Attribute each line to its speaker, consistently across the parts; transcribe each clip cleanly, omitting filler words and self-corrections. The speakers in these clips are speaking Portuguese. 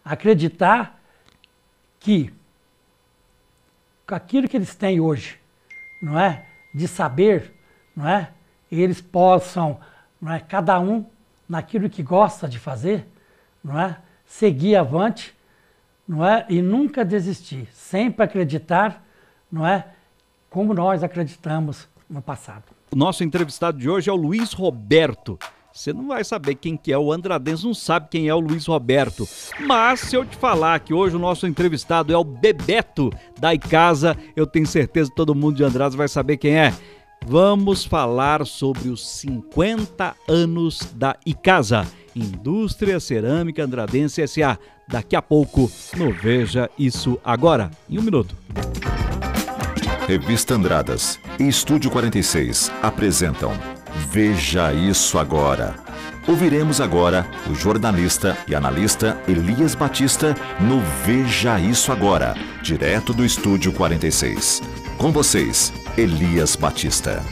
Speaker 1: acreditar que com aquilo que eles têm hoje, não é, de saber, não é, eles possam, não é, cada um naquilo que gosta de fazer, não é, seguir avante, não é, e nunca desistir, sempre acreditar, não é, como nós acreditamos no passado.
Speaker 2: O nosso entrevistado de hoje é o Luiz Roberto. Você não vai saber quem que é o Andradense, não sabe quem é o Luiz Roberto. Mas se eu te falar que hoje o nosso entrevistado é o Bebeto da Icasa, eu tenho certeza que todo mundo de Andradas vai saber quem é. Vamos falar sobre os 50 anos da Icasa, Indústria Cerâmica Andradense S.A. Daqui a pouco no Veja Isso Agora, em um minuto.
Speaker 3: Revista Andradas e Estúdio 46 apresentam Veja Isso Agora. Ouviremos agora o jornalista e analista Elias Batista no Veja Isso Agora, direto do Estúdio 46. Com vocês, Elias Batista.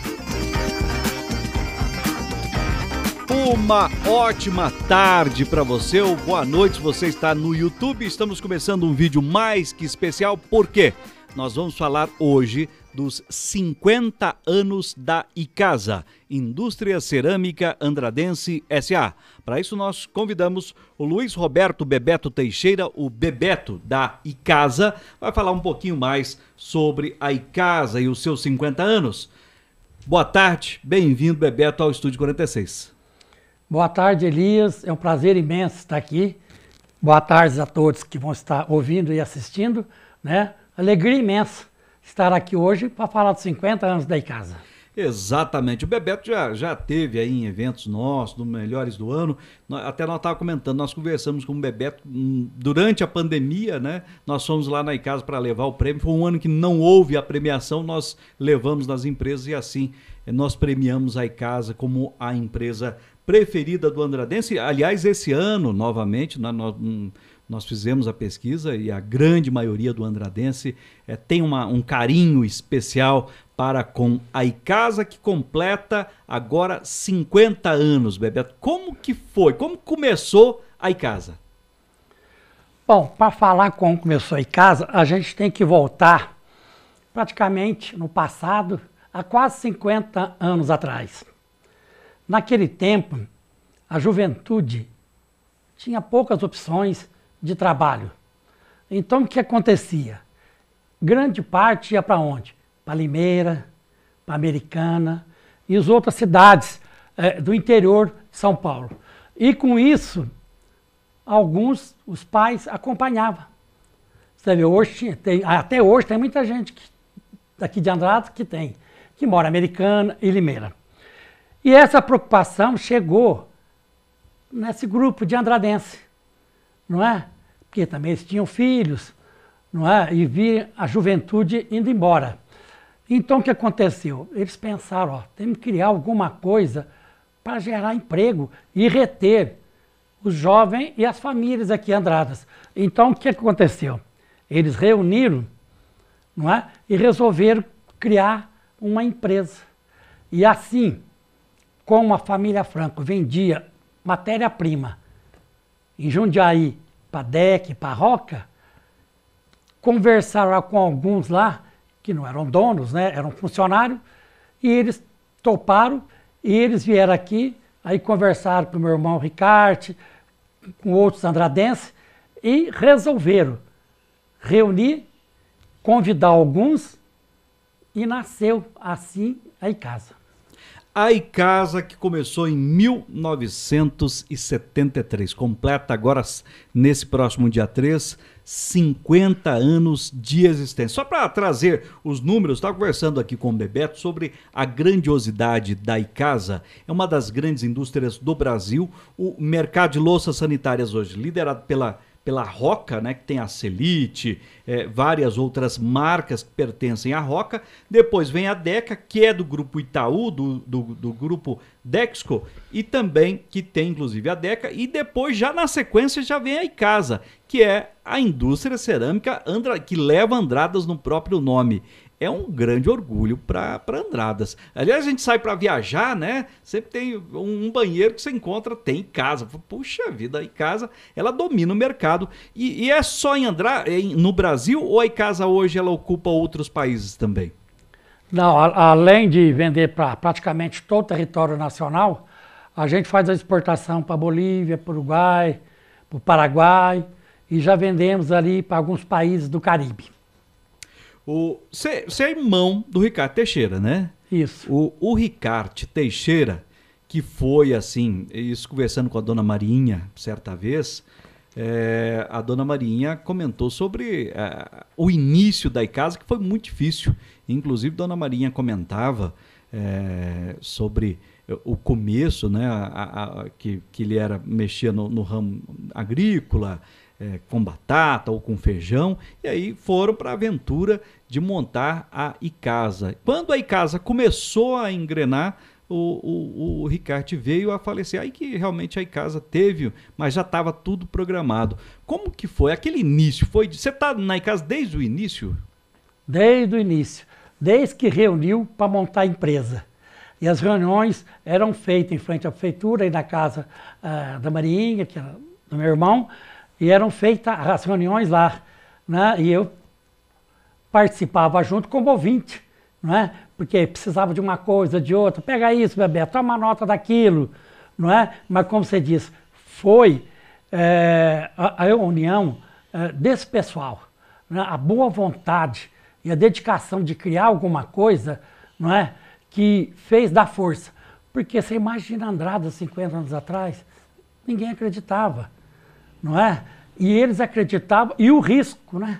Speaker 2: Uma ótima tarde para você, ou boa noite se você está no YouTube. Estamos começando um vídeo mais que especial, porque nós vamos falar hoje dos 50 anos da Icasa, Indústria Cerâmica Andradense S.A. Para isso nós convidamos o Luiz Roberto Bebeto Teixeira, o Bebeto da Icasa, vai falar um pouquinho mais sobre a Icasa e os seus 50 anos. Boa tarde, bem-vindo, Bebeto, ao Estúdio 46.
Speaker 1: Boa tarde, Elias, é um prazer imenso estar aqui. Boa tarde a todos que vão estar ouvindo e assistindo, né? Alegria imensa estar aqui hoje para falar dos 50 anos da Icasa.
Speaker 2: Exatamente. O Bebeto já teve aí em eventos nossos, no Melhores do Ano. Até nós estávamos comentando, nós conversamos com o Bebeto durante a pandemia, né? Nós fomos lá na Icasa para levar o prêmio. Foi um ano que não houve a premiação, nós levamos nas empresas e assim nós premiamos a Icasa como a empresa preferida do andradense. Aliás, esse ano, novamente, nós fizemos a pesquisa e a grande maioria do andradense tem um carinho especial para com a Icasa, que completa agora 50 anos, Bebeto. Como que foi? Como começou a Icasa?
Speaker 1: Bom, para falar como começou a Icasa, a gente tem que voltar praticamente no passado, há quase 50 anos atrás. Naquele tempo, a juventude tinha poucas opções de trabalho. Então, o que acontecia? Grande parte ia para onde? Para Limeira, para Americana e as outras cidades do interior de São Paulo. E com isso, os pais acompanhavam. Você vê, até hoje tem muita gente daqui de Andradas que mora em Americana e Limeira. E essa preocupação chegou nesse grupo de andradense, não é? Porque também eles tinham filhos, não é? E via a juventude indo embora. Então o que aconteceu? Eles pensaram, temos que criar alguma coisa para gerar emprego e reter os jovens e as famílias aqui em Andradas. Então o que aconteceu? Eles reuniram, não é? E resolveram criar uma empresa. E assim, como a família Franco vendia matéria-prima em Jundiaí, para DEC, para Roca, conversaram com alguns lá, que não eram donos, né, eram funcionários, e eles toparam, e eles vieram aqui, aí conversaram com o meu irmão Ricardo, com outros andradenses, e resolveram reunir, convidar alguns, e nasceu assim a Icasa.
Speaker 2: A Icasa, que começou em 1973, completa agora, nesse próximo dia 3, 50 anos de existência. Só para trazer os números, estava conversando aqui com o Bebeto sobre a grandiosidade da Icasa. É uma das grandes indústrias do Brasil. O mercado de louças sanitárias hoje, liderado pela Roca, né, que tem a Celite, várias outras marcas que pertencem à Roca. Depois vem a Deca, que é do grupo Itaú, do grupo Dexco, e também que tem inclusive a Deca. E depois, já na sequência, já vem a Icasa, que é a indústria cerâmica que leva Andradas no próprio nome. é um grande orgulho para Andradas. Aliás, a gente sai para viajar, né? Sempre tem um banheiro que você encontra, tem em casa. Puxa vida, a Icasa, ela domina o mercado. E é só no Brasil ou a Icasa hoje ela ocupa outros países também?
Speaker 1: Não, além de vender para praticamente todo o território nacional, a gente faz a exportação para Bolívia, para o Uruguai, para o Paraguai e já vendemos ali para alguns países do Caribe.
Speaker 2: Você é irmão do Ricardo Teixeira, né?
Speaker 1: Isso.
Speaker 2: O Ricardo Teixeira, que foi assim, isso conversando com a dona Marinha certa vez, a dona Marinha comentou sobre o início da Icasa, que foi muito difícil. Inclusive, dona Marinha comentava sobre o começo, né, que ele mexia no ramo agrícola, com batata ou com feijão, e aí foram para a aventura de montar a Icasa. Quando a Icasa começou a engrenar, o Ricardo veio a falecer. Aí que realmente a Icasa teve, mas já estava tudo programado. Como que foi? Aquele início, você está na Icasa desde o início?
Speaker 1: Desde o início, desde que reuniu para montar a empresa. E as reuniões eram feitas em frente à prefeitura e na casa da Marinha, que era do meu irmão, e eram feitas as reuniões lá, né? E eu participava junto como ouvinte, não é? Porque precisava de uma coisa, de outra. Pega isso, Bebeto, toma nota daquilo, não é? Mas como você diz, foi a união desse pessoal, né? A boa vontade e a dedicação de criar alguma coisa, não é? Que fez dar força. Porque você imagina Andradas 50 anos atrás, ninguém acreditava, não é? E eles acreditavam, e o risco, né?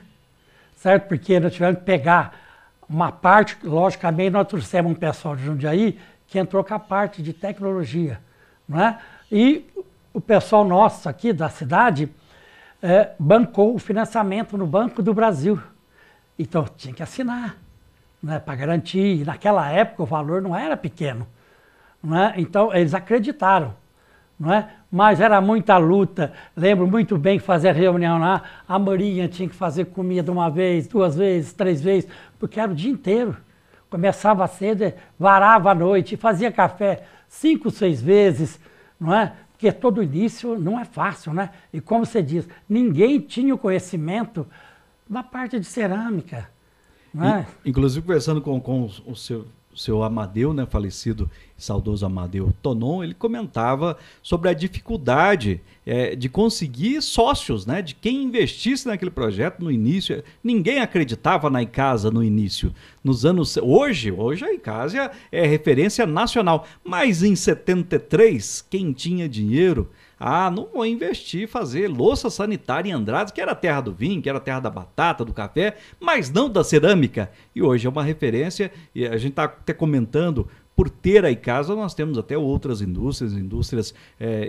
Speaker 1: Certo? Porque nós tivemos que pegar uma parte, logicamente nós trouxemos um pessoal de Jundiaí que entrou com a parte de tecnologia, não é? E o pessoal nosso aqui da cidade bancou o financiamento no Banco do Brasil. Então tinha que assinar, né, para garantir. E naquela época o valor não era pequeno, não é? Então eles acreditaram, não é? Mas era muita luta. Lembro muito bem que fazer reunião lá, a Marinha tinha que fazer comida uma vez, 2 vezes, 3 vezes, porque era o dia inteiro. Começava cedo, varava à noite, fazia café 5, 6 vezes, não é? Porque todo início não é fácil, né? E como você diz, ninguém tinha o conhecimento da parte de cerâmica, não é?
Speaker 2: Inclusive, conversando com o seu Amadeu, né, falecido e saudoso Amadeu Tonon, ele comentava sobre a dificuldade de conseguir sócios, né, de quem investisse naquele projeto no início. Ninguém acreditava na Icasa no início. Hoje a Icasa é referência nacional, mas em 73, quem tinha dinheiro, não vou investir, fazer louça sanitária em Andradas, que era a terra do vinho, que era a terra da batata, do café, mas não da cerâmica. E hoje é uma referência, e a gente está até comentando, por ter a Icasa, nós temos até outras indústrias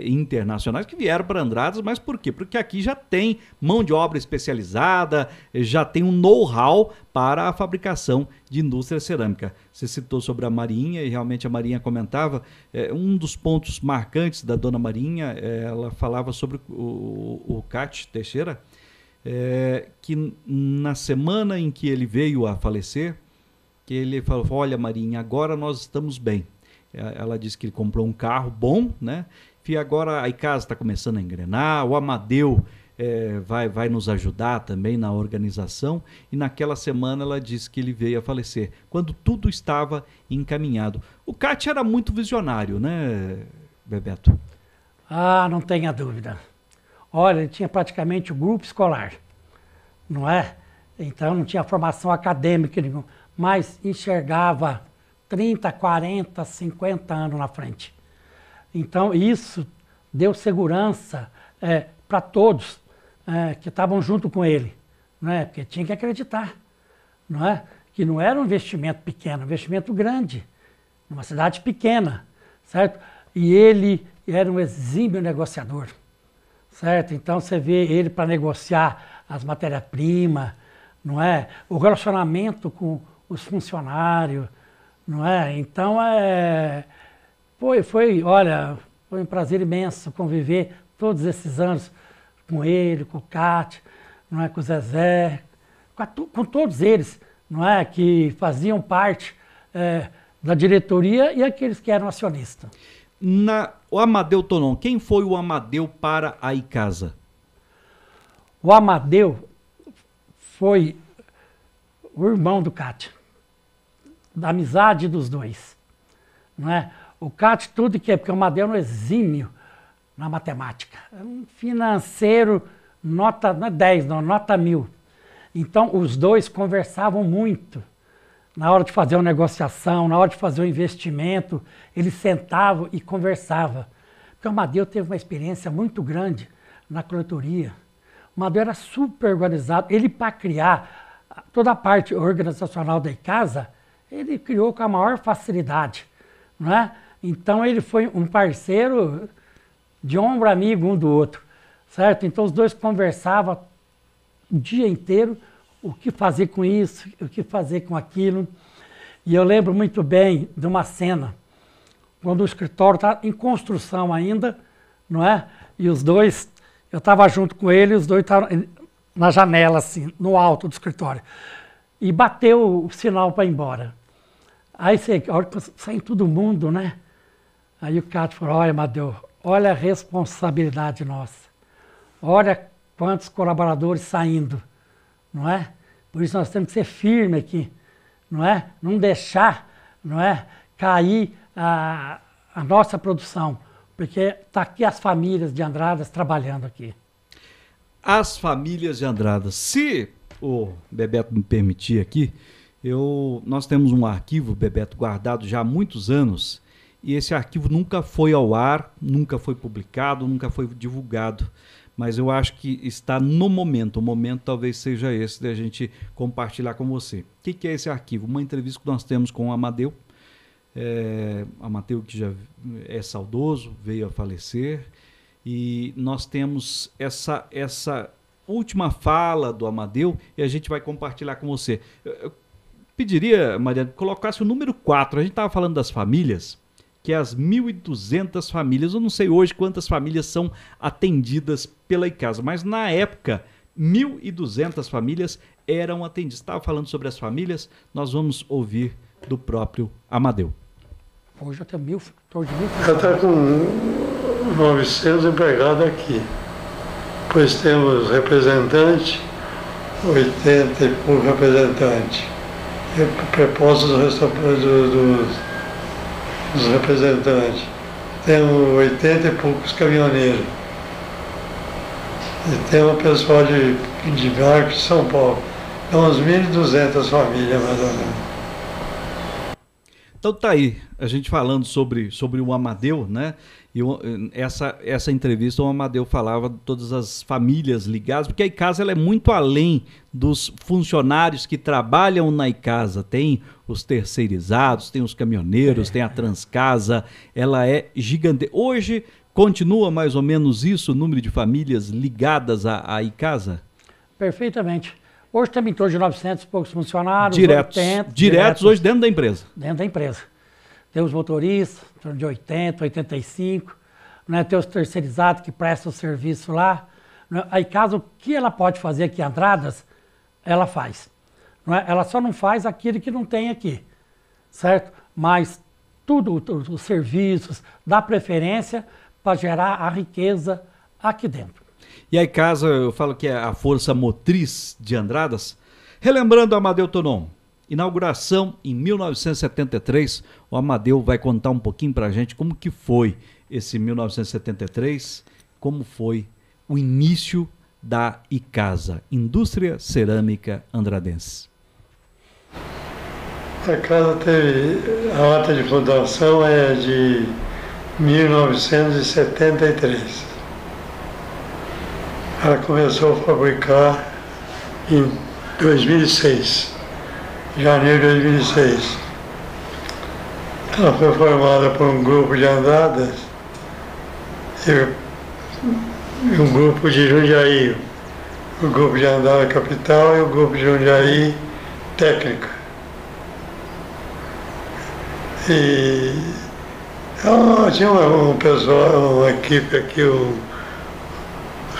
Speaker 2: internacionais que vieram para Andradas, mas por quê? Porque aqui já tem mão de obra especializada, já tem um know-how para a fabricação de indústria cerâmica. Você citou sobre a Marinha, e realmente a Marinha comentava, um dos pontos marcantes da dona Marinha, ela falava sobre o Cate Teixeira, que na semana em que ele veio a falecer, que ele falou: olha, Marinha, agora nós estamos bem. Ela disse que ele comprou um carro bom, né? E agora a Icasa está começando a engrenar, o Amadeu vai nos ajudar também na organização. E naquela semana ela disse que ele veio a falecer, quando tudo estava encaminhado. O Cate era muito visionário, né, Bebeto?
Speaker 1: Não tenha dúvida. Olha, ele tinha praticamente o grupo escolar, não é? Então não tinha formação acadêmica nenhuma, mas enxergava 30, 40, 50 anos na frente. Então isso deu segurança para todos que estavam junto com ele, não é? Porque tinha que acreditar, não é? Que não era um investimento pequeno, um investimento grande, numa cidade pequena, certo? E ele era um exímio negociador, certo? Então você vê ele para negociar as matérias-primas, não é? O relacionamento com os funcionários, não é? Então olha, foi um prazer imenso conviver todos esses anos com ele, com o Cate, não é? Com o Zezé, com todos eles, não é? Que faziam parte da diretoria e aqueles que eram acionistas.
Speaker 2: O Amadeu Tonon, quem foi o Amadeu para a Icasa?
Speaker 1: O Amadeu foi o irmão do Cátia, da amizade dos dois, não é? O Cátia tudo que é, porque o Amadeu era um exímio na matemática, era um financeiro nota, não é 10 não, nota 1000. Então os dois conversavam muito na hora de fazer uma negociação, na hora de fazer um investimento, eles sentavam e conversavam. Porque o Amadeu teve uma experiência muito grande na coletoria. O Amadeu era super organizado. Ele, para criar toda a parte organizacional da Icasa, ele criou com a maior facilidade, não é? Então ele foi um parceiro de ombro amigo um do outro, certo? Então os dois conversavam o dia inteiro, o que fazer com isso, o que fazer com aquilo. E eu lembro muito bem de uma cena, quando o escritório estava em construção ainda, não é? E os dois, eu estava junto com ele, os dois estavam na janela, assim, no alto do escritório. E bateu o sinal para ir embora. Aí, a hora que saiu todo mundo, né? Aí o Cátia falou, olha, Amadeu, olha a responsabilidade nossa. Olha quantos colaboradores saindo, não é? Por isso nós temos que ser firmes aqui, não é? Não deixar, não é, cair a nossa produção, porque está aqui as famílias de Andradas trabalhando aqui.
Speaker 2: As famílias de Andradas. Se o Bebeto me permitir aqui, nós temos um arquivo, Bebeto, guardado já há muitos anos, e esse arquivo nunca foi ao ar, nunca foi publicado, nunca foi divulgado. Mas eu acho que está no momento. O momento talvez seja esse de a gente compartilhar com você. O que é esse arquivo? Uma entrevista que nós temos com o Amadeu. Amadeu que já é saudoso, veio a falecer. E nós temos essa última fala do Amadeu e a gente vai compartilhar com você. Eu pediria, Mariana, que colocasse o número 4. A gente estava falando das famílias, que é as 1.200 famílias. Eu não sei hoje quantas famílias são atendidas pela Icasa, mas na época 1.200 famílias eram atendidas. Estava falando sobre as famílias, nós vamos ouvir do próprio Amadeu.
Speaker 1: Hoje eu tenho 1.000, torno de 1.000.
Speaker 4: Já está com 900 empregados aqui. Pois temos representante, 80 e pouco representantes. Prepostos dos representantes. Temos 80 e poucos caminhoneiros. E tem um pessoal de barco de São Paulo. Então, umas 1.200 famílias, mais ou menos.
Speaker 2: Então tá aí, a gente falando sobre o Amadeu, né? E essa entrevista, o Amadeu falava de todas as famílias ligadas, porque a Icasa ela é muito além dos funcionários que trabalham na Icasa. Tem os terceirizados, tem os caminhoneiros, tem a Transcasa, ela é gigante. Hoje continua mais ou menos isso, o número de famílias ligadas à Icasa?
Speaker 1: Perfeitamente. Hoje temos em torno de 900 e poucos funcionários.
Speaker 2: Diretos hoje dentro da empresa?
Speaker 1: Dentro da empresa. Tem os motoristas, em torno de 80, 85. Né? Tem os terceirizados que prestam o serviço lá. Né? A Icasa, o que ela pode fazer aqui em Andradas, ela faz. Não é? Ela só não faz aquilo que não tem aqui, certo? Mas tudo, os serviços, dá preferência para gerar a riqueza aqui dentro.
Speaker 2: E a Icasa, eu falo que é a força motriz de Andradas. Relembrando Amadeu Tonon, inauguração em 1973, o Amadeu vai contar um pouquinho para a gente como que foi esse 1973, como foi o início da Icasa, Indústria Cerâmica Andradense.
Speaker 4: A casa teve, a ata de fundação é de 1973. Ela começou a fabricar em 2006, janeiro de 2006. Ela foi formada por um grupo de Andradas e um grupo de Jundiaí, o grupo de Andradas Capital e o grupo de Jundiaí Técnica. E tinha um pessoal, uma equipe aqui, o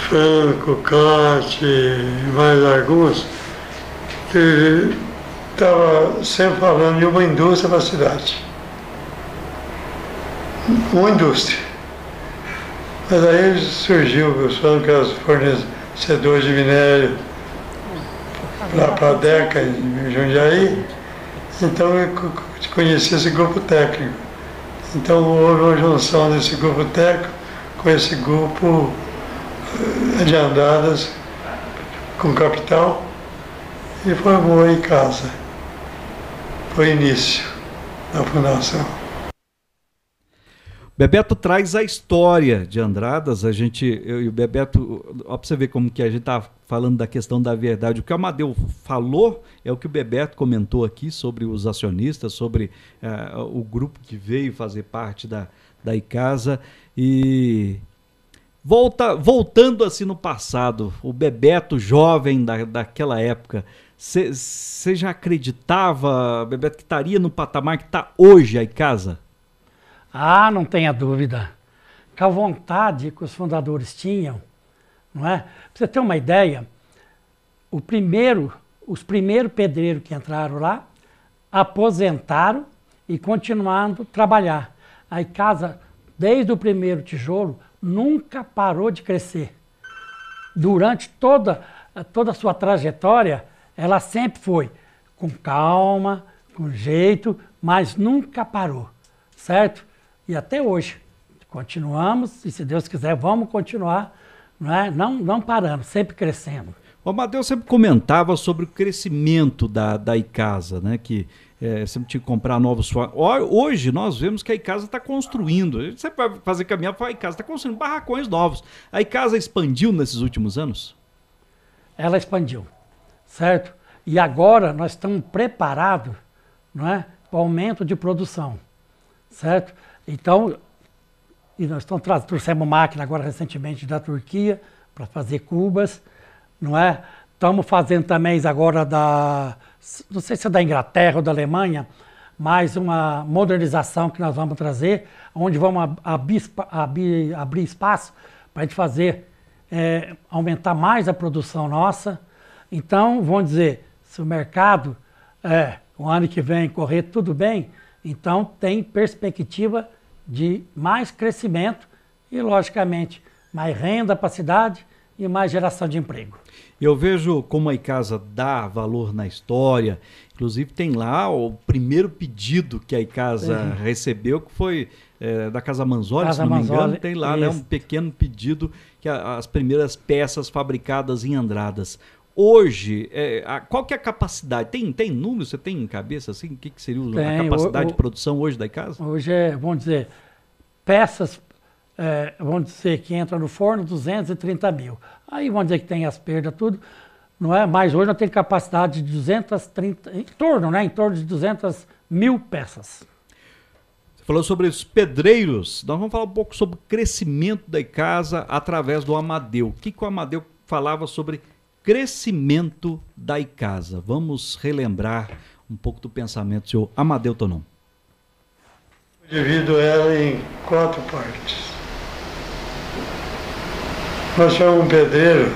Speaker 4: Franco, Cate e mais alguns, que estava sempre falando de uma indústria para a cidade. Uma indústria. Mas aí surgiu o pessoal que era fornecedor de minério para a DECA em Jundiaí. Então eu conheci esse grupo técnico. Então houve uma junção desse grupo técnico com esse grupo de andadas com capital e formou em casa. Foi o início da fundação.
Speaker 2: Bebeto traz a história de Andradas, eu e o Bebeto, ó, pra você ver como que a gente tá falando da questão da verdade. O que o Amadeu falou é o que o Bebeto comentou aqui sobre os acionistas, sobre o grupo que veio fazer parte da Icasa. E voltando assim no passado, o Bebeto jovem daquela época, você já acreditava, Bebeto, que estaria no patamar que está hoje a Icasa?
Speaker 1: Ah, não tenha dúvida. Com a vontade que os fundadores tinham, não é? Para você ter uma ideia, os primeiros pedreiros que entraram lá aposentaram e continuaram a trabalhar. A Icasa, desde o primeiro tijolo, nunca parou de crescer. Durante toda a sua trajetória, ela sempre foi com calma, com jeito, mas nunca parou, certo? E até hoje, continuamos, e se Deus quiser, vamos continuar, não parando, sempre crescendo.
Speaker 2: O Amadeu sempre comentava sobre o crescimento da Icasa, né? Que sempre tinha que comprar novos... Hoje nós vemos que a Icasa está construindo, a gente sempre vai fazer caminhar para a Icasa, está construindo barracões novos. A Icasa expandiu nesses últimos anos?
Speaker 1: Ela expandiu, certo? E agora nós estamos preparados, não é, para o aumento de produção, certo? Então, e nós trouxemos máquina agora recentemente da Turquia para fazer cubas, não é? Estamos fazendo também agora não sei se é da Inglaterra ou da Alemanha, mais uma modernização que nós vamos trazer, onde vamos abrir espaço para a gente fazer, aumentar mais a produção nossa. Então, vamos dizer, se o mercado, o ano que vem correr tudo bem, então tem perspectiva de mais crescimento e, logicamente, mais renda para a cidade e mais geração de emprego.
Speaker 2: Eu vejo como a Icasa dá valor na história, inclusive tem lá o primeiro pedido que a Icasa recebeu, que foi da Casa Manzoli, se não me engano, tem lá, né, um pequeno pedido, que as primeiras peças fabricadas em Andradas. Hoje, qual que é a capacidade? Tem número? Você tem em cabeça assim? O que seria a capacidade de produção hoje da Icasa?
Speaker 1: Hoje vamos dizer, peças, vamos dizer que entra no forno 230 mil. Aí vamos dizer que tem as perdas, tudo, não é? Mas hoje nós temos capacidade de 230, em torno de 200 mil peças.
Speaker 2: Você falou sobre os pedreiros. Nós vamos falar um pouco sobre o crescimento da Icasa através do Amadeu. O que o Amadeu falava sobre crescimento da Icasa? Vamos relembrar um pouco do pensamento do senhor Amadeu Tonon.
Speaker 4: Divido ela em 4 partes. Nós chamamos um pedreiro,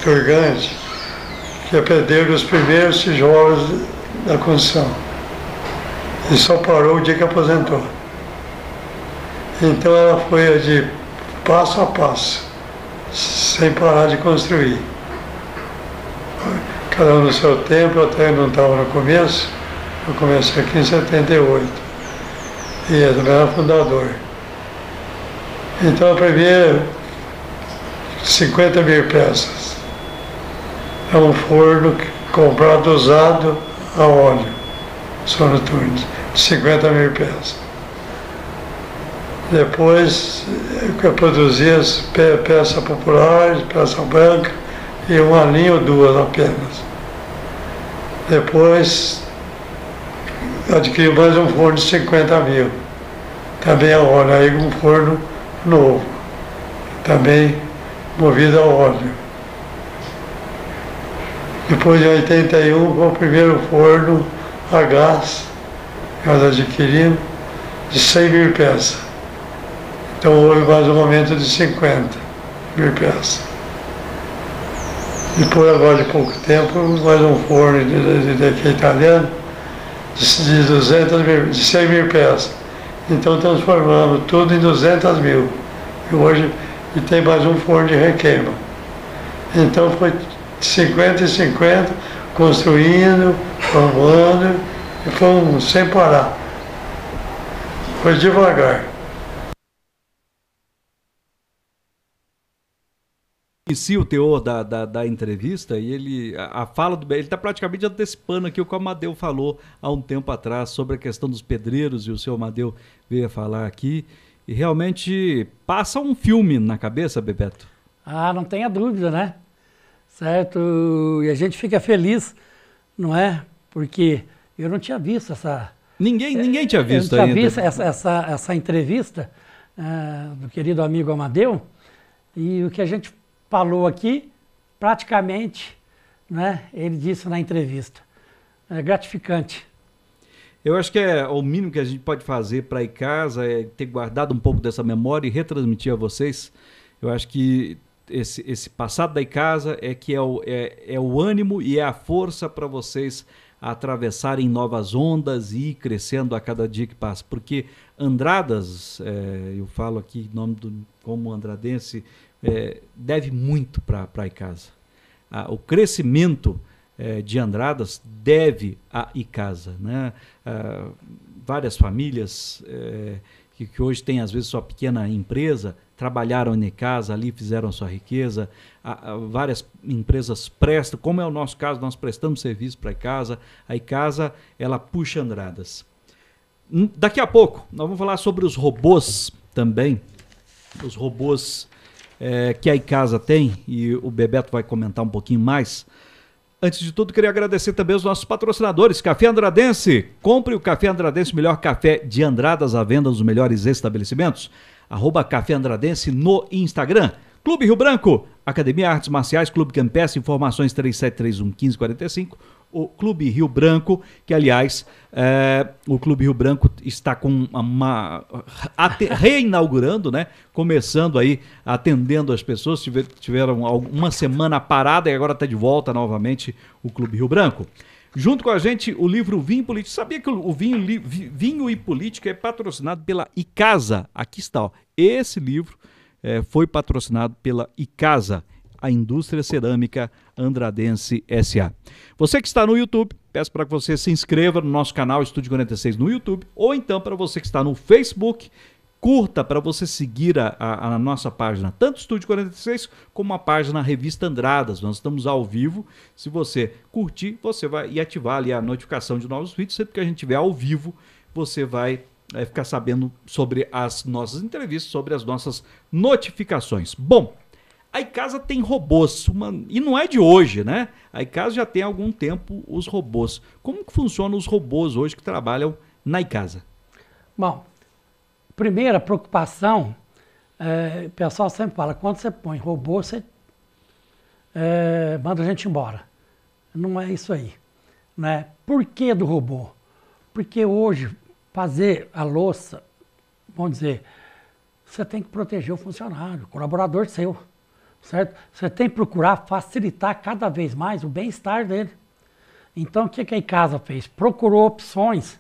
Speaker 4: Turgante, que é pedreiro dos primeiros tijolos da construção. E só parou o dia que aposentou. Então ela foi de passo a passo, sem parar de construir. Cada um no seu tempo, eu até não estava no começo, eu comecei aqui em 78. E eu também era fundador. Então a primeira, 50 mil peças. É um forno comprado usado a óleo, sonoturnos, 50 mil peças. Depois eu produzia as peças populares, peça branca, e uma linha ou duas apenas. Depois adquiri mais um forno de 50 mil, também a óleo, aí um forno novo, também movido a óleo. Depois em 81 foi o primeiro forno a gás que nós adquirimos, de 100 mil peças. Então houve mais um aumento de 50 mil peças. Depois, agora de pouco tempo, mais um forno de italiano de 200 mil, de 100 mil peças. Então transformamos tudo em 200 mil. E hoje tem mais um forno de requeima. Então foi 50 e 50, construindo, formando, e foi sem parar. Foi devagar.
Speaker 2: Conheci o teor da entrevista e a fala do ele está praticamente antecipando aqui o que o Amadeu falou há um tempo atrás sobre a questão dos pedreiros, e o seu Amadeu veio a falar aqui, e realmente passa um filme na cabeça, Bebeto.
Speaker 1: Ah, não tenha dúvida, né? Certo? E a gente fica feliz, não é? Porque eu não tinha visto essa...
Speaker 2: Ninguém tinha visto ainda.
Speaker 1: Eu não tinha visto essa entrevista do querido amigo Amadeu, e o que a gente falou aqui, praticamente, né, ele disse na entrevista. É gratificante.
Speaker 2: Eu acho que o mínimo que a gente pode fazer para ir em casa é ter guardado um pouco dessa memória e retransmitir a vocês. Eu acho que esse passado da casa é o ânimo e é a força para vocês atravessarem novas ondas e ir crescendo a cada dia que passa. Porque Andradas, eu falo aqui em nome como andradense, deve muito para a Icasa. O crescimento de Andradas deve a Icasa, né? Várias famílias que hoje têm às vezes sua pequena empresa, trabalharam em Icasa, ali fizeram sua riqueza. Várias empresas prestam, como é o nosso caso, nós prestamos serviço para a Icasa. A Icasa, ela puxa Andradas. Daqui a pouco nós vamos falar sobre os robôs também, os robôs que a Icasa tem, e o Bebeto vai comentar um pouquinho mais. Antes de tudo, queria agradecer também os nossos patrocinadores. Café Andradense. Compre o Café Andradense, o melhor café de Andradas, à venda nos melhores estabelecimentos. @Café Andradense no Instagram. Clube Rio Branco, Academia Artes Marciais, Clube Campestre, informações 3731-1545. O Clube Rio Branco, que aliás, o Clube Rio Branco está com reinaugurando, né? Começando aí, atendendo as pessoas, tiveram uma semana parada e agora está de volta novamente o Clube Rio Branco. Junto com a gente, o livro Vinho e Política. Sabia que o Vinho e Política é patrocinado pela Icasa? Aqui está, ó. Esse livro foi patrocinado pela Icasa, a Indústria Cerâmica Andradense S.A. Você que está no YouTube, peço para que você se inscreva no nosso canal Estúdio 46 no YouTube, ou então para você que está no Facebook, curta para você seguir a nossa página, tanto Estúdio 46 como a página Revista Andradas. Nós estamos ao vivo. Se você curtir, você vai ativar ali a notificação de novos vídeos. Sempre que a gente estiver ao vivo, você vai ficar sabendo sobre as nossas entrevistas, sobre as nossas notificações. Bom, a Icasa tem robôs, e não é de hoje, né? A Icasa já tem há algum tempo os robôs. Como que funcionam os robôs hoje que trabalham na Icasa?
Speaker 1: Bom, primeira preocupação, o pessoal sempre fala, quando você põe robô, você manda a gente embora. Não é isso aí, né? Por que do robô? Porque hoje, fazer a louça, vamos dizer, você tem que proteger o funcionário, o colaborador seu. Certo? Você tem que procurar facilitar cada vez mais o bem-estar dele. Então, o que a Icasa fez? Procurou opções,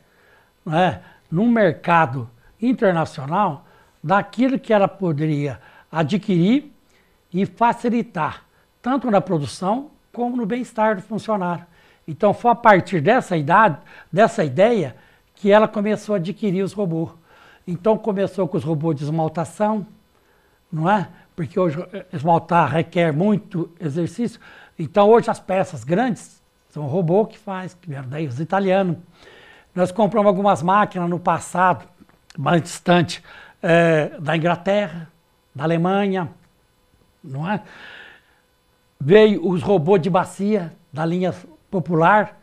Speaker 1: né, no mercado internacional daquilo que ela poderia adquirir e facilitar, tanto na produção como no bem-estar do funcionário. Então, foi a partir dessa ideia que ela começou a adquirir os robôs. Então, começou com os robôs de esmaltação, não é? Porque hoje esmaltar requer muito exercício. Então hoje as peças grandes são o robô que faz, que vieram daí os italianos. Nós compramos algumas máquinas no passado, mais distante, da Inglaterra, da Alemanha, não é? Veio os robôs de bacia, da linha popular,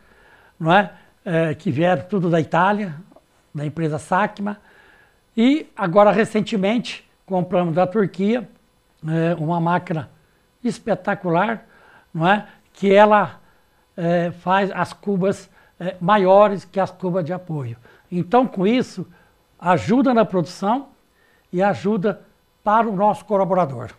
Speaker 1: não é? Que vieram tudo da Itália, da empresa Sacma. E agora recentemente compramos da Turquia, uma máquina espetacular, não é? Que ela faz as cubas maiores que as cubas de apoio. Então, com isso, ajuda na produção e ajuda para o nosso colaborador.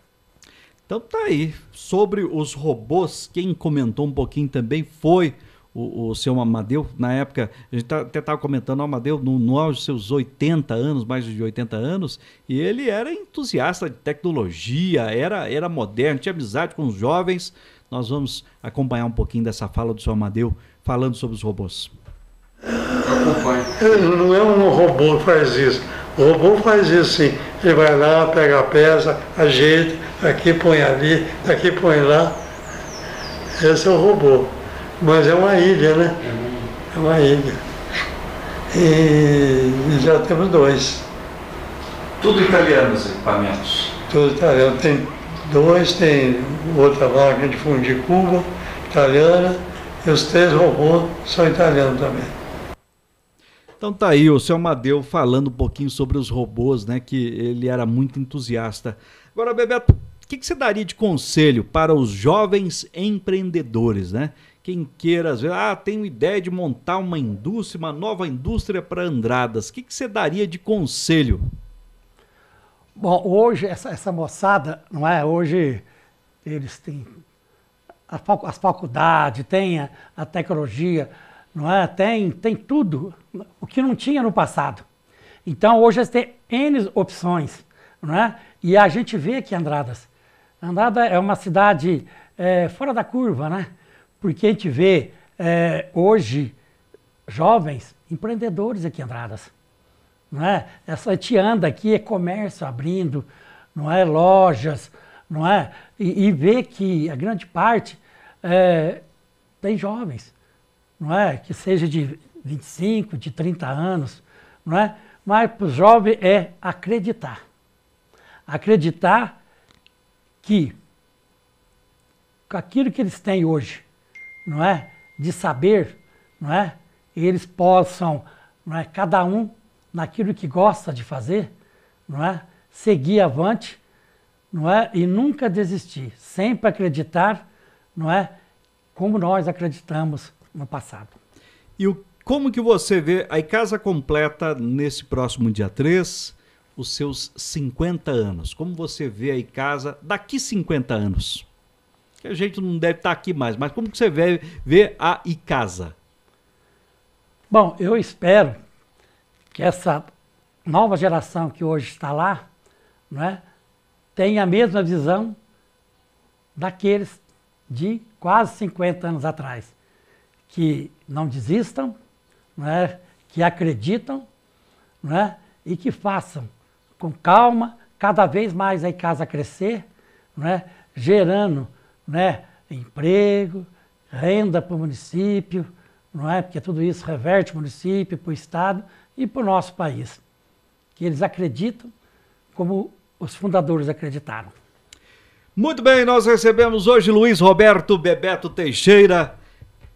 Speaker 2: Então tá aí, sobre os robôs, quem comentou um pouquinho também foi o seu Amadeu. Na época, a gente até estava comentando, o Amadeu no auge dos seus 80 anos, mais de 80 anos, e ele era entusiasta de tecnologia, era moderno, tinha amizade com os jovens. Nós vamos acompanhar um pouquinho dessa fala do seu Amadeu, falando sobre os robôs.
Speaker 4: Não é um robô que faz isso. O robô faz isso sim. Ele vai lá, pega a peça, ajeita, aqui põe ali, daqui põe lá. Esse é o robô. Mas é uma ilha, né? É uma ilha. E já temos 2.
Speaker 2: Tudo italiano os equipamentos.
Speaker 4: Tudo italiano. Tem 2, tem outra máquina de fundir Cuba, italiana, e os 3 robôs são italianos também.
Speaker 2: Então tá aí o seu Amadeu falando um pouquinho sobre os robôs, né? Que ele era muito entusiasta. Agora, Bebeto, o que você daria de conselho para os jovens empreendedores, né? Quem queira, às vezes, tenho ideia de montar uma indústria, uma nova indústria para Andradas. O que você daria de conselho?
Speaker 1: Bom, hoje, essa moçada, não é? Hoje eles têm as faculdades, tem a tecnologia, não é? Tem tudo, o que não tinha no passado. Então, hoje eles têm N opções, não é? E a gente vê que Andradas é uma cidade fora da curva, né? Porque a gente vê hoje jovens empreendedores aqui em Andradas, não é? A gente anda aqui, é comércio abrindo, não é? Lojas, não é? E vê que a grande parte tem jovens, não é? Que seja de 25, de 30 anos, não é? Mas para os jovens é acreditar. Acreditar que com aquilo que eles têm hoje, não é? De saber, não é? Eles possam, não é? Cada um naquilo que gosta de fazer, não é? Seguir avante, não é? E nunca desistir, sempre acreditar, não é? Como nós acreditamos no passado.
Speaker 2: E como que você vê a Icasa completa nesse próximo dia 3, os seus 50 anos? Como você vê a Icasa daqui 50 anos? Que a gente não deve estar aqui mais, mas como que você vê a Icasa?
Speaker 1: Bom, eu espero que essa nova geração que hoje está lá, não é, tenha a mesma visão daqueles de quase 50 anos atrás, que não desistam, não é, que acreditam, não é, e que façam com calma, cada vez mais a Icasa crescer, não é, gerando, né, emprego, renda para o município, não é? Porque tudo isso reverte para o município, para o estado e para o nosso país. Que eles acreditam como os fundadores acreditaram.
Speaker 2: Muito bem, nós recebemos hoje Luiz Roberto Bebeto Teixeira.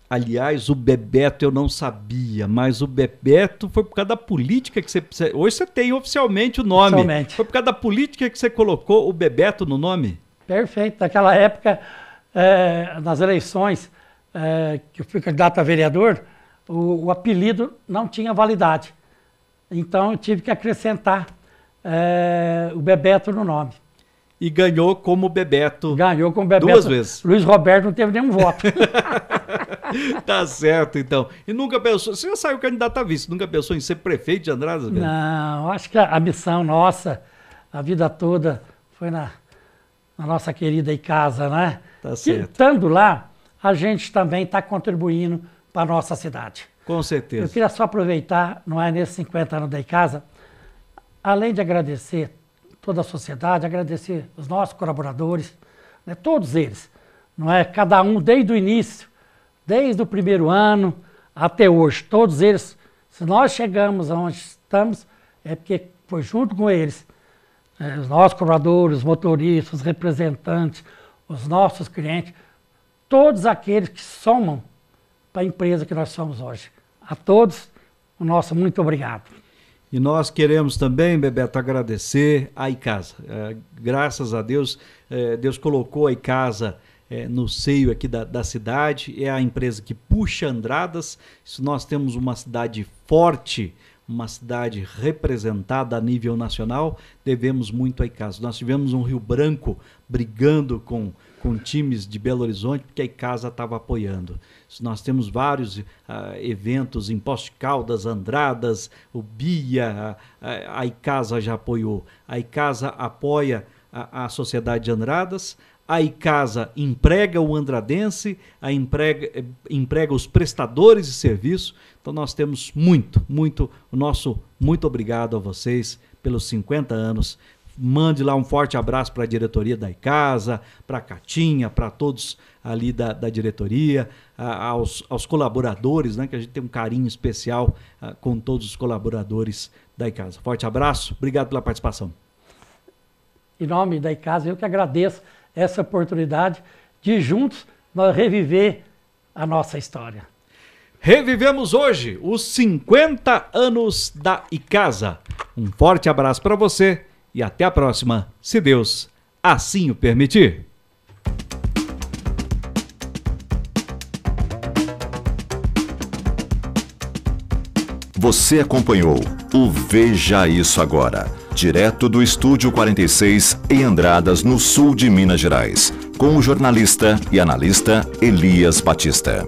Speaker 2: Aliás, o Bebeto eu não sabia, mas o Bebeto foi por causa da política que você... Hoje você tem oficialmente o nome.
Speaker 1: Oficialmente.
Speaker 2: Foi por causa da política que você colocou o Bebeto no nome?
Speaker 1: Perfeito. Naquela época, nas eleições que eu fui candidato a vereador, o apelido não tinha validade. Então eu tive que acrescentar o Bebeto no nome.
Speaker 2: E ganhou como Bebeto.
Speaker 1: Ganhou como Bebeto.
Speaker 2: 2 vezes.
Speaker 1: Luiz Roberto não teve nenhum voto.
Speaker 2: Tá certo, então. E nunca pensou... Você já saiu candidato a vice, nunca pensou em ser prefeito de Andradas? Bebeto?
Speaker 1: Não, acho que a missão nossa, a vida toda, foi na nossa querida Icasa, né?
Speaker 2: Tá certo.
Speaker 1: Estando lá, a gente também está contribuindo para a nossa cidade.
Speaker 2: Com certeza.
Speaker 1: Eu queria só aproveitar, não é, nesses 50 anos da Icasa, além de agradecer toda a sociedade, agradecer os nossos colaboradores, né, todos eles, não é? Cada um desde o início, desde o primeiro ano até hoje, todos eles, se nós chegamos aonde estamos, é porque foi junto com eles, os nossos colaboradores, os motoristas, os representantes, os nossos clientes, todos aqueles que somam para a empresa que nós somos hoje. A todos, o nosso muito obrigado.
Speaker 2: E nós queremos também, Bebeto, agradecer a Icasa. Graças a Deus, Deus colocou a Icasa no seio aqui da cidade. É a empresa que puxa Andradas. Se nós temos uma cidade forte, uma cidade representada a nível nacional, devemos muito à Icasa. Nós tivemos um Rio Branco brigando com times de Belo Horizonte, porque a Icasa estava apoiando. Nós temos vários eventos em Poços de Caldas, Andradas, o BIA, a Icasa já apoiou. A Icasa apoia a Sociedade de Andradas, a Icasa emprega o andradense, emprega os prestadores de serviço. Então nós temos muito obrigado a vocês pelos 50 anos. Mande lá um forte abraço para a diretoria da Icasa, para a Catinha, para todos ali da diretoria, aos colaboradores, né, que a gente tem um carinho especial com todos os colaboradores da Icasa. Forte abraço, obrigado pela participação.
Speaker 1: Em nome da Icasa, eu que agradeço essa oportunidade de juntos nós reviver a nossa história.
Speaker 2: Revivemos hoje os 50 anos da Icasa. Um forte abraço para você e até a próxima, se Deus assim o permitir.
Speaker 3: Você acompanhou o Veja Isso Agora, direto do Estúdio 46 em Andradas, no sul de Minas Gerais, com o jornalista e analista Elias Batista.